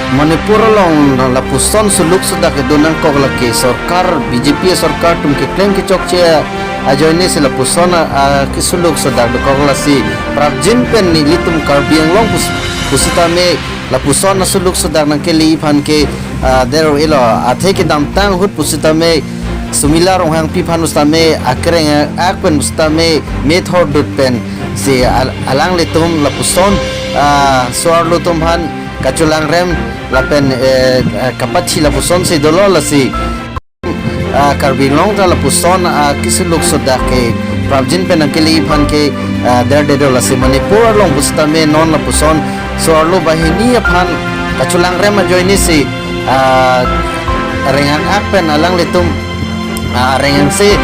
Manipur long la puson suluk sudah ke donang kok lagi sarkar BJP sarkar tum ke claim ke chok che ajoine se la puson ke suluk sudah kok la si prabjin pen ni litum karbiang long pusita me la puson na suluk sudah nang ke li phan ke dero ilo athe ke dam tang hut pusita me sumila rong hang pi phan ustame akreng akpen ustame method dut pen se alang litum la puson suar lutum han kaculang rem lapen kapati la puson se dolo la si karbinglong la puson kisuluk soda ke prabjin pen akeli phan ke der de la si manipur long bustame non la puson so arlo bahini phan kaculang rem joini si rengang apen alang litum rengang se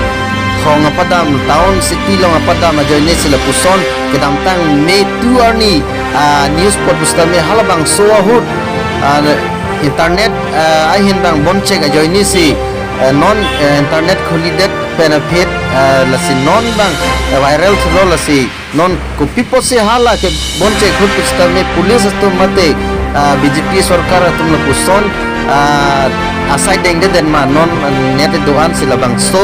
khong apadam taun city long apadam joini si la puson kedam tang me tu arni news pot bustame halabang so hut internet ai hin bang bon check a join ni si non internet kholidet benefit la si non bang viral thlo la si non ko pipo se hala ke bon check khut pusta me police to mate BJP sarkar tum la puson asai deng den ma non net doan sila bang so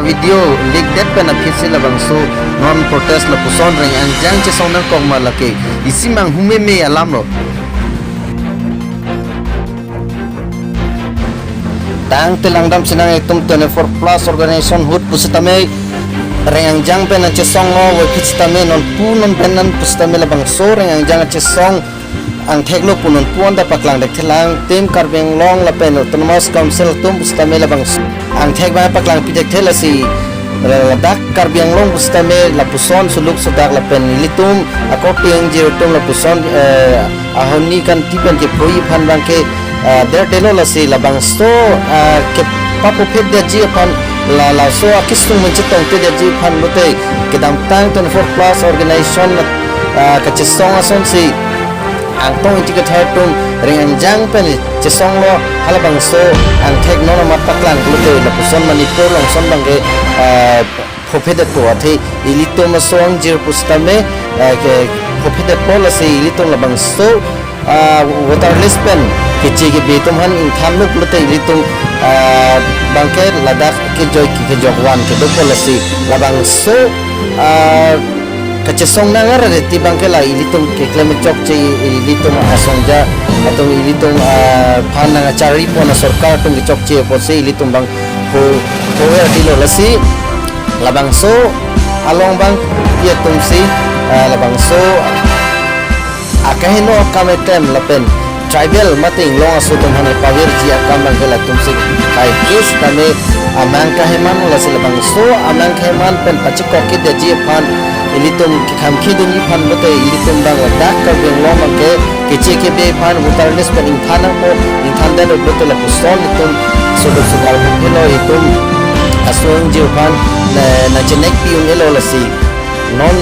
video leak that benefit sila bang so non protest la puson reng anjang che song nang kong ma la ke isimang hume me alam ro tang telangdam sinang etum 24 plus organization hut pusitame reng jang pen che song lo we pusitame non punon penan pusitame la bang so reng jang che song ang theklo punon puan da paklang dek thelang tem karbeng long la pen autonomous council tum pusitame la bang ang thek ba paklang pi dek thela si dak karbeng long pusitame la puson suluk sodak la pen litum akoting je tum la puson ahoni kan tipen ke poi phan bang ke der delo la si labang so ke papu phet de ji phan la so akisung menchitong te de ji phan mote ke dam tang 24 plus organization ka chisong ason si ang tong ti ka thatum ring jang pen chisong lo halabang so ang thek no ma paklang mote la puson manipur long son bang ke phophet ko athe ilito ma song jir pustame ke phophet policy ilito labang so waterless pen kecil ke betum han income lu pelute litung bangke ladak ke joy ke jogwan ke do policy labang so kecesong nangar de ti bangke la litung ke climate chok che litung asongja atau litung phan na chari pona sarkar tung chok che pose litung bang ko ya dilo lasi labang so along bang ya tung si labang so akahino kametem lapen tribal mating long aso tum hane pawir ji akam bang la tum se kai kes tame amang kaheman la silabang so amang kaheman pen pachiko ke de ji phan ilitum ki kham ki dun phan bote ilitum bang dak ka beng long ke keche ke be phan utarnes pen in thana ko in thanda no bote la puson tum so do so gal helo itum asong ji phan na chenek pi un elo la si non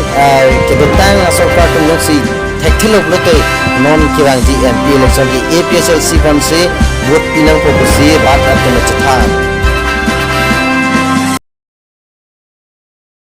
ke betang aso ka tum no si thekthilok lote non kirang ji MP election ki APSLC ban se vote pinang ko si rat atna chathan